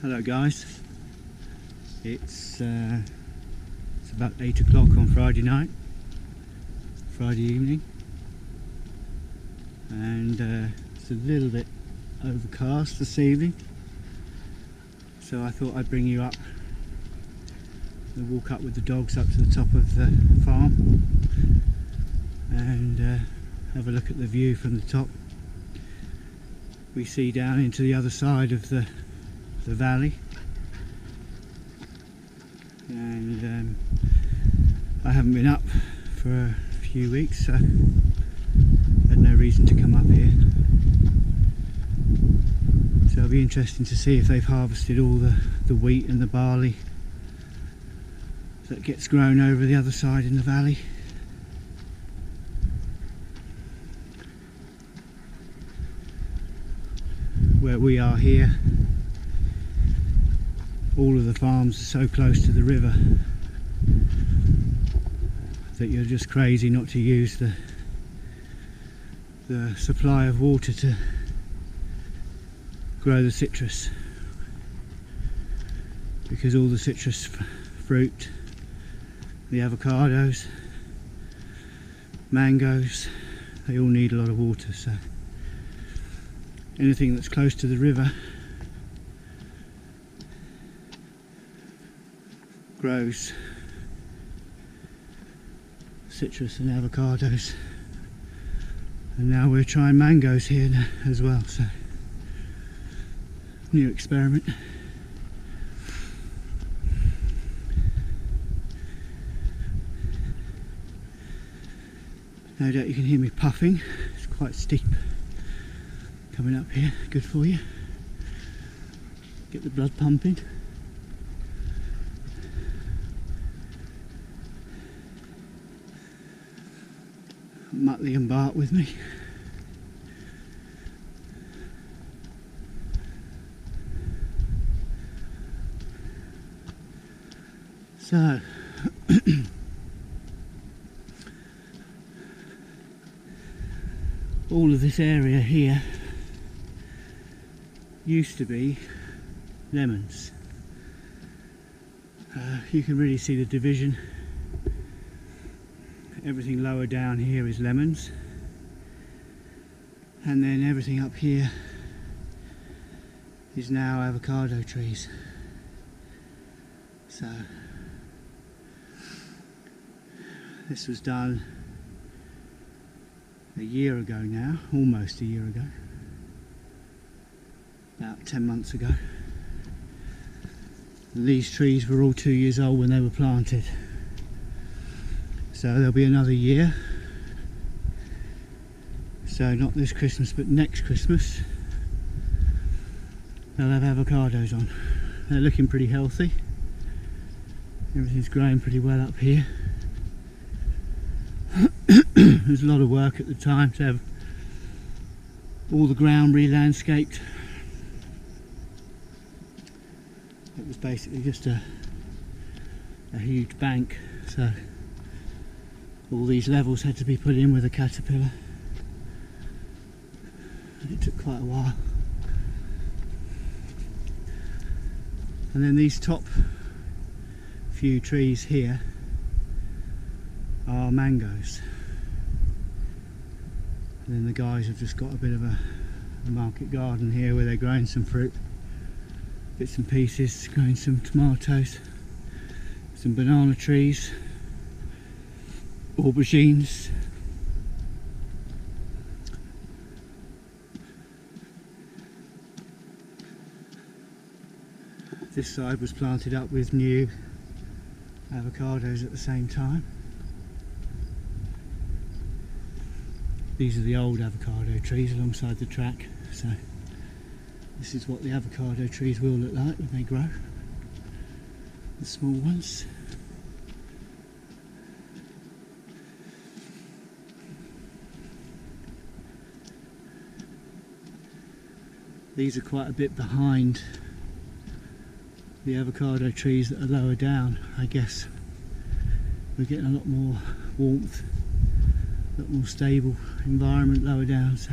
Hello guys, it's about 8 o'clock on Friday night, Friday evening, and it's a little bit overcast this evening, so I thought I'd bring you up and walk up with the dogs up to the top of the farm and have a look at the view from the top. We see down into the other side of the valley, and I haven't been up for a few weeks, so I had no reason to come up here. So it'll be interesting to see if they've harvested all the wheat and the barley that gets grown over the other side in the valley. Where we are here, all of the farms are so close to the river that you're just crazy not to use the supply of water to grow the citrus, because all the citrus fruit, the avocados, mangoes, they all need a lot of water. So anything that's close to the river grows citrus and avocados, and now we're trying mangoes here as well, so new experiment. No doubt you can hear me puffing, it's quite steep coming up here, good for you, get the blood pumping. Muttley and Bart with me. So all of this area here used to be lemons. You can really see the division. Everything lower down here is lemons, and then everything up here is now avocado trees. So this was done a year ago now, almost a year ago, about 10 months ago. And these trees were all 2 years old when they were planted. So there'll be another year, so not this Christmas but next Christmas they'll have avocados on. They're looking pretty healthy, everything's growing pretty well up here. There's a lot of work at the time to have all the ground re-landscaped. It was basically just a huge bank, so all these levels had to be put in with a caterpillar, and it took quite a while. And then these top few trees here are mangoes, and then the guys have just got a bit of a market garden here where they're growing some fruit, bits and pieces, growing some tomatoes, some banana trees, aubergines, this side was planted up with new avocados at the same time. These are the old avocado trees alongside the track, so this is what the avocado trees will look like when they grow, the small ones. These are quite a bit behind the avocado trees that are lower down. I guess we're getting a lot more warmth, a lot more stable environment lower down, so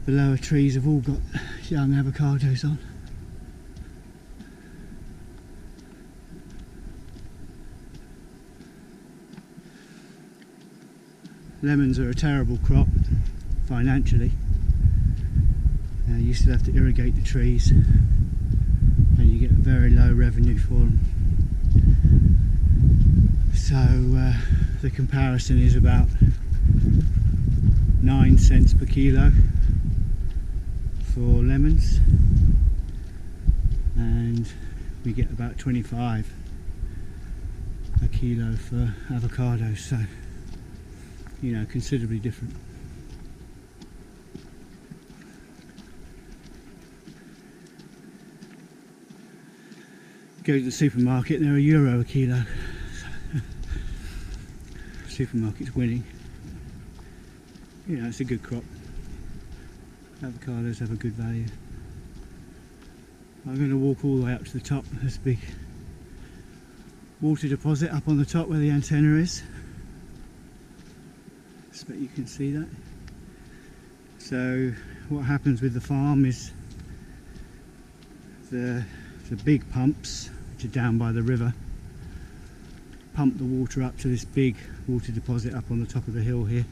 the lower trees have all got young avocados on. lemons are a terrible crop financially. You still have to irrigate the trees and you get a very low revenue for them. So the comparison is about 9 cents per kilo for lemons, and we get about 25 a kilo for avocados, so you know, considerably different. Go to the supermarket, they're €1 a kilo. Supermarket's winning. You know, it's a good crop. Avocados have a good value. I'm going to walk all the way up to the top. There's a big water deposit up on the top where the antenna is. I expect you can see that. So what happens with the farm is the big pumps, which are down by the river, pump the water up to this big water deposit up on the top of the hill here,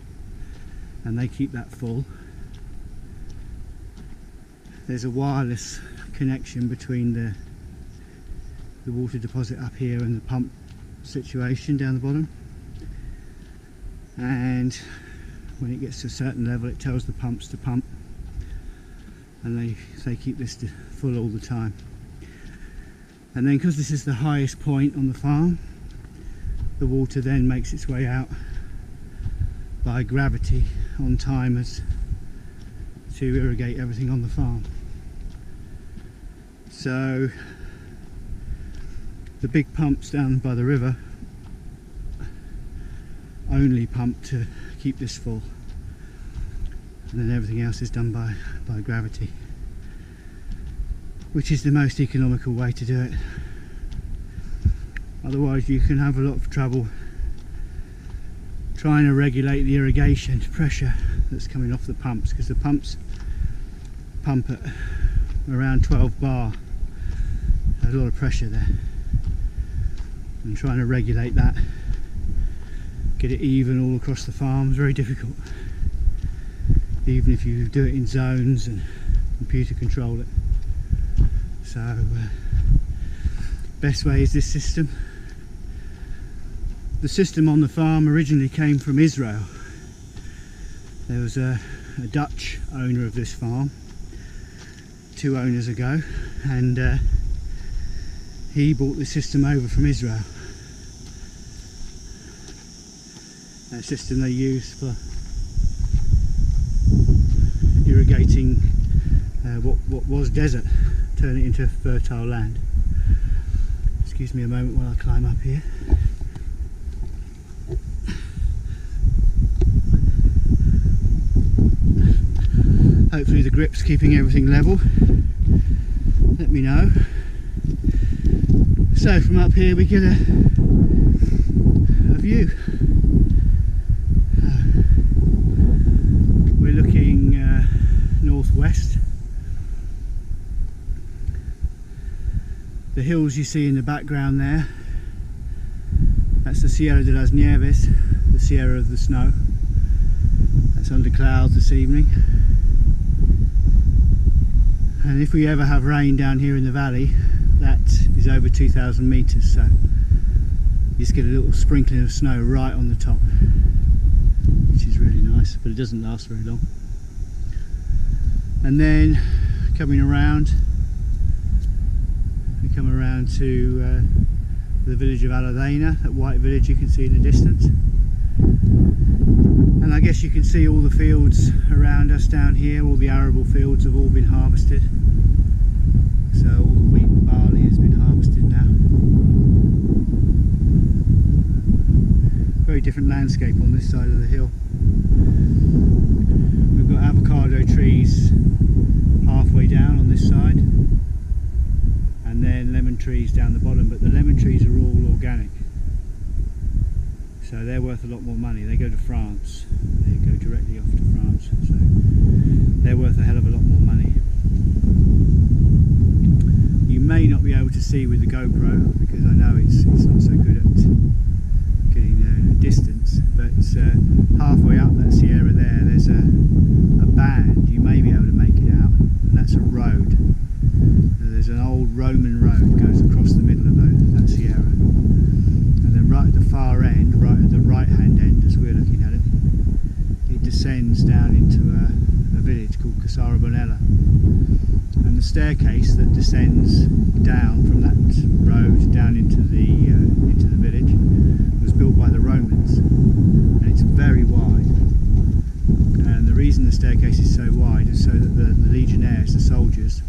and they keep that full. There's a wireless connection between the water deposit up here and the pump situation down the bottom, and when it gets to a certain level it tells the pumps to pump, and they keep this full all the time. And then, because this is the highest point on the farm, the water then makes its way out by gravity on timers to irrigate everything on the farm. So the big pumps down by the river only pump to keep this full, and then everything else is done by gravity, which is the most economical way to do it. Otherwise you can have a lot of trouble trying to regulate the irrigation pressure that's coming off the pumps, because the pumps pump at around 12 bar. There's a lot of pressure there, and trying to regulate that, get it even all across the farm, is very difficult, even if you do it in zones and computer control it. So best way is this system. The system on the farm originally came from Israel. There was a Dutch owner of this farm 2 owners ago, and he bought the system over from Israel. A system they use for irrigating what was desert, turn it into fertile land. Excuse me a moment while I climb up here. Hopefully the grip's keeping everything level. Let me know. So from up here we get a view. We're looking northwest. The hills you see in the background there, that's the Sierra de las Nieves, the Sierra of the Snow. That's under clouds this evening. And if we ever have rain down here in the valley, that is over 2,000 meters, so you just get a little sprinkling of snow right on the top, which is really nice, but it doesn't last very long. And then coming around, we come around to the village of Aladena, that white village you can see in the distance. And I guess you can see all the fields around us down here, all the arable fields have all been harvested. So all the wheat and barley has been harvested now. Very different landscape on this side of the hill. We've got avocado trees halfway down on this side, and then lemon trees down the bottom, but the lemon trees are all organic. So they're worth a lot more money. They go to France. They go directly off to France. So they're worth a hell of a lot more money. You may not be able to see with the GoPro, because I know it's not so good at getting a distance, but halfway up right hand end as we're looking at it, it descends down into a village called Casarabonella, and the staircase that descends down from that road down into the village was built by the Romans, and it's very wide. And the reason the staircase is so wide is so that the legionnaires, the soldiers,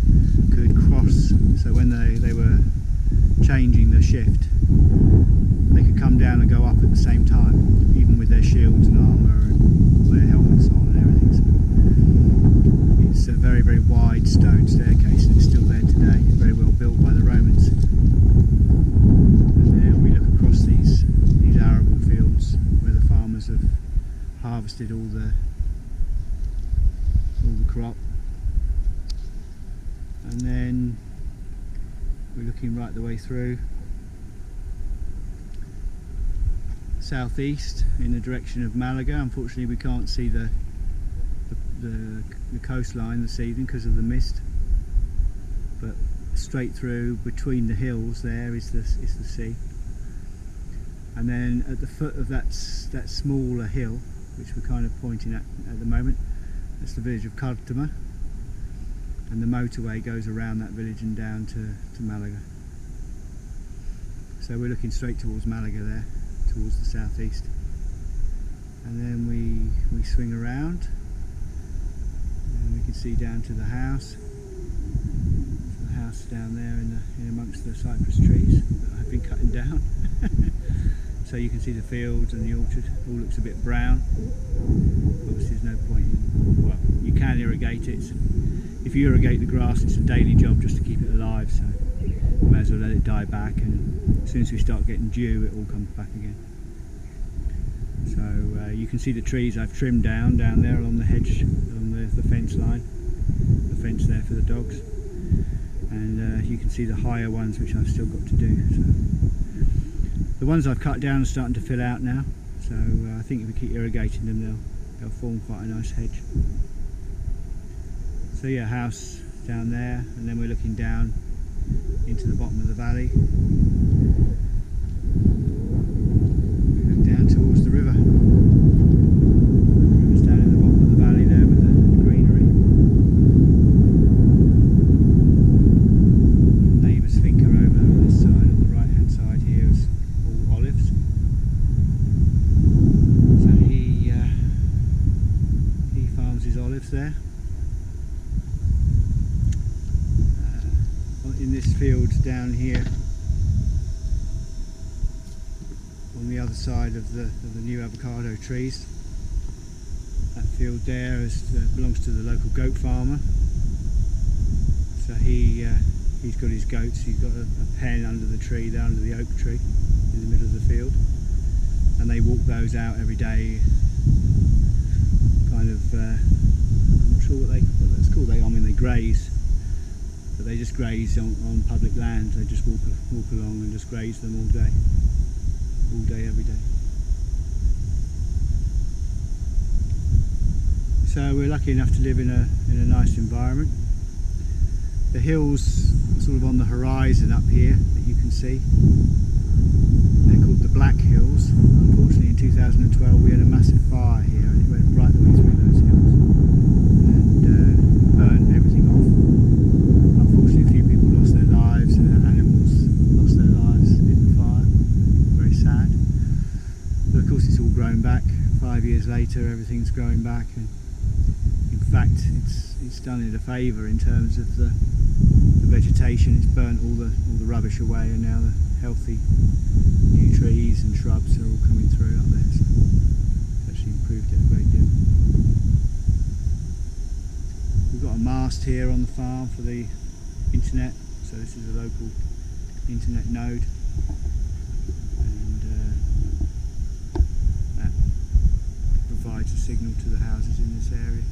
could cross. So when they were changing the shift, they could come down and go up at the same time, even with their shields and armour and all their helmets on and everything. So it's a very, very wide stone staircase, and it's still there today, very well built by the Romans. And there we look across these arable fields where the farmers have harvested all the crop. And then we're looking right the way through southeast in the direction of Malaga. Unfortunately we can't see the coastline this evening because of the mist, but straight through between the hills there is the sea. And then at the foot of that smaller hill, which we're kind of pointing at the moment, that's the village of Cártama, and the motorway goes around that village and down to Malaga. So we're looking straight towards Malaga there, towards the southeast. And then we swing around and we can see down to the house. So the house down there in amongst the cypress trees that I've been cutting down. So you can see the fields and the orchard. All looks a bit brown. Obviously there's no point in, well, you can irrigate it. If you irrigate the grass, it's a daily job just to keep it alive, so you may as well let it die back, and as soon as we start getting dew it all comes back again. So you can see the trees I've trimmed down there along the hedge, along the fence line, the fence there for the dogs, and you can see the higher ones which I've still got to do. So the ones I've cut down are starting to fill out now, so I think if we keep irrigating them they'll form quite a nice hedge. So yeah, house down there, and then we're looking down into the bottom of the valley. We look down towards the river. The river's down in the bottom of the valley there with the greenery. The neighbour's finca over on this side, on the right hand side here, is all olives. So he farms his olives there. In this field down here, on the other side of the new avocado trees, that field there belongs to the local goat farmer. So he's got his goats. He's got a pen under the tree, there under the oak tree in the middle of the field, and they walk those out every day. Kind of, I'm not sure what that's called. I mean, they graze. But they just graze on public land. They just walk along and just graze them all day, every day. So we're lucky enough to live in a nice environment. The hills sort of on the horizon up here that you can see, they're called the Black Hills. Unfortunately in 2012 we had a massive fire here and it went right the way through those hills and burned everything off. Unfortunately, a few people lost their lives and animals lost their lives in the fire. Very sad. But of course it's all grown back. 5 years later everything's growing back, and in fact it's done it a favour in terms of the vegetation. It's burnt all the rubbish away, and now the healthy new trees and shrubs are all coming through up there. So it's actually improved it a great deal. We've got a mast here on the farm for the internet, so this is a local internet node, and that provides a signal to the houses in this area.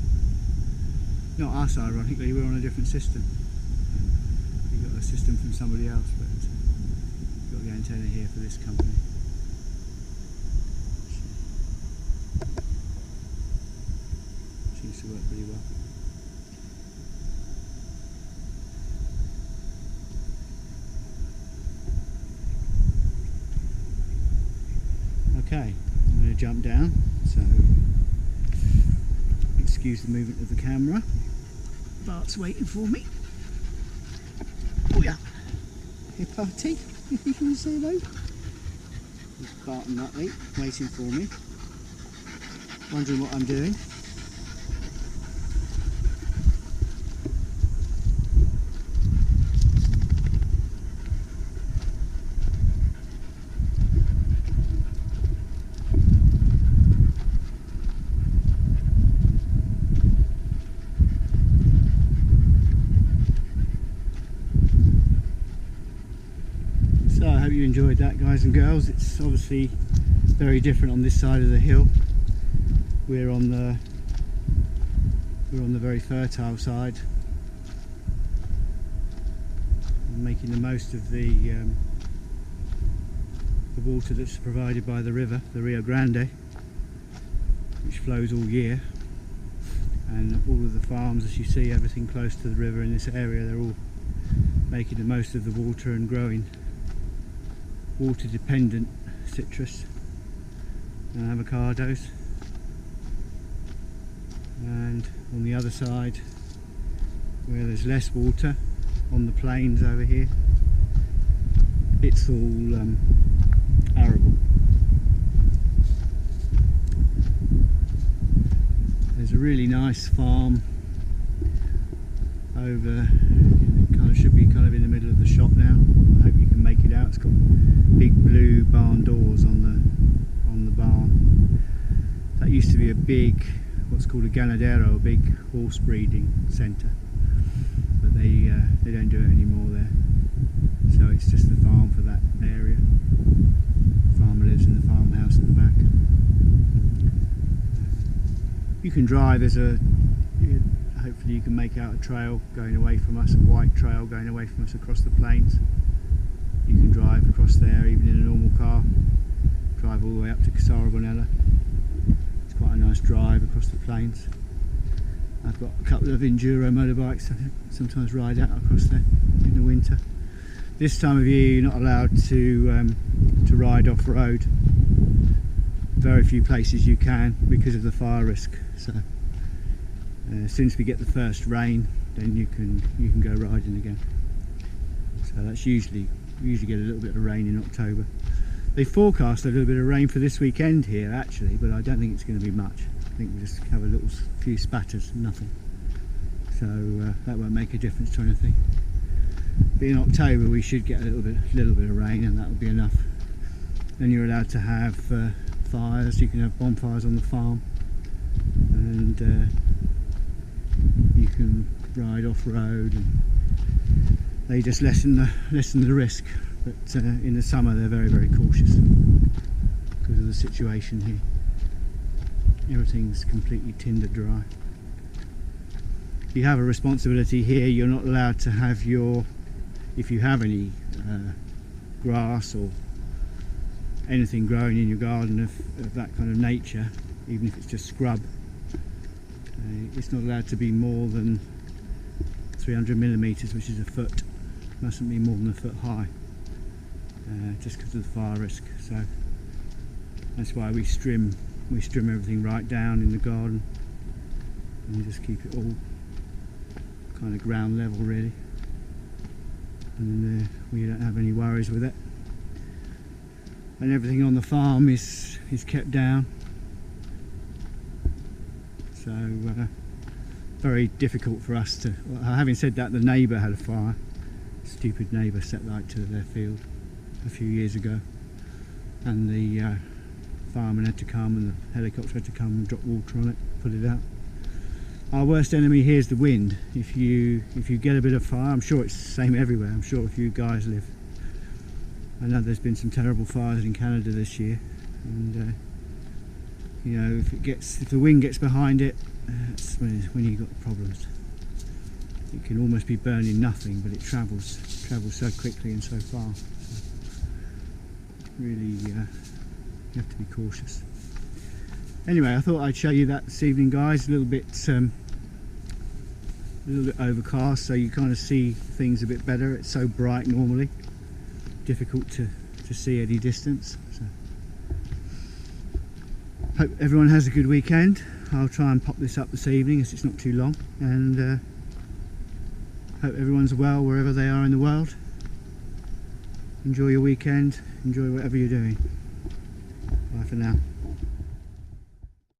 Not us, ironically, we're on a different system. We got a system from somebody else, but we've got the antenna here for this company. Seems to work pretty well. Okay, I'm going to jump down, so excuse the movement of the camera. Bart's waiting for me. Oh yeah. Hey Barty, you want to say hello? Bart and Nutley waiting for me, wondering what I'm doing. So I hope you enjoyed that, guys and girls. It's obviously very different on this side of the hill. We're on the very fertile side, making the most of the water that's provided by the river, the Rio Grande, which flows all year. And all of the farms, as you see, everything close to the river in this area, they're all making the most of the water and growing water dependent citrus and avocados. And on the other side, where there's less water, on the plains over here, it's all arable. There's a really nice farm over, it should be kind of in the middle of the shot now. I hope you can make it out. It's got big blue barn doors on the barn. That used to be a big, what's called a ganadero, a big horse breeding centre, but they don't do it anymore there. So it's just the farm for that area. The farmer lives in the farmhouse at the back. You can drive, hopefully you can make out a trail going away from us, a white trail going away from us across the plains. You can drive across there even in a normal car, drive all the way up to Casara Bonella. It's quite a nice drive across the plains. I've got a couple of enduro motorbikes I sometimes ride out across there in the winter. This time of year you're not allowed to ride off-road. Very few places you can because of the fire risk. So as soon as we get the first rain, then you can go riding again. So that's usually get a little bit of rain in October. They forecast a little bit of rain for this weekend here actually, but I don't think it's going to be much. I think we'll just have a few spatters, nothing. So that won't make a difference to anything. But in October we should get a little bit of rain, and that will be enough. Then you're allowed to have fires. You can have bonfires on the farm, and you can ride off-road, and they just lessen the risk. But in the summer they're very, very cautious because of the situation here. Everything's completely tinder dry. You have a responsibility here. You're not allowed to have if you have any grass or anything growing in your garden of that kind of nature, even if it's just scrub, it's not allowed to be more than 300 millimeters, which is a foot. Mustn't be more than a foot high, just because of the fire risk. So that's why we trim everything right down in the garden, and we just keep it all kind of ground level really, and we don't have any worries with it. And everything on the farm is kept down. So very difficult for us to. Well, having said that, the neighbour had a fire. Stupid neighbour set light to their field a few years ago, and the fireman had to come, and the helicopter had to come and drop water on it, put it out. Our worst enemy here is the wind. If you get a bit of fire, I'm sure it's the same everywhere. I'm sure if you guys live. I know there's been some terrible fires in Canada this year, and you know, if the wind gets behind it, that's when you've got problems. It can almost be burning nothing, but it travels so quickly and so far. So really, you have to be cautious. Anyway, I thought I'd show you that this evening, guys. A little bit overcast, so you kind of see things a bit better. It's so bright normally, difficult to see any distance. So Hope everyone has a good weekend. I'll try and pop this up this evening as it's not too long, and hope everyone's well wherever they are in the world. Enjoy your weekend, enjoy whatever you're doing. Bye for now.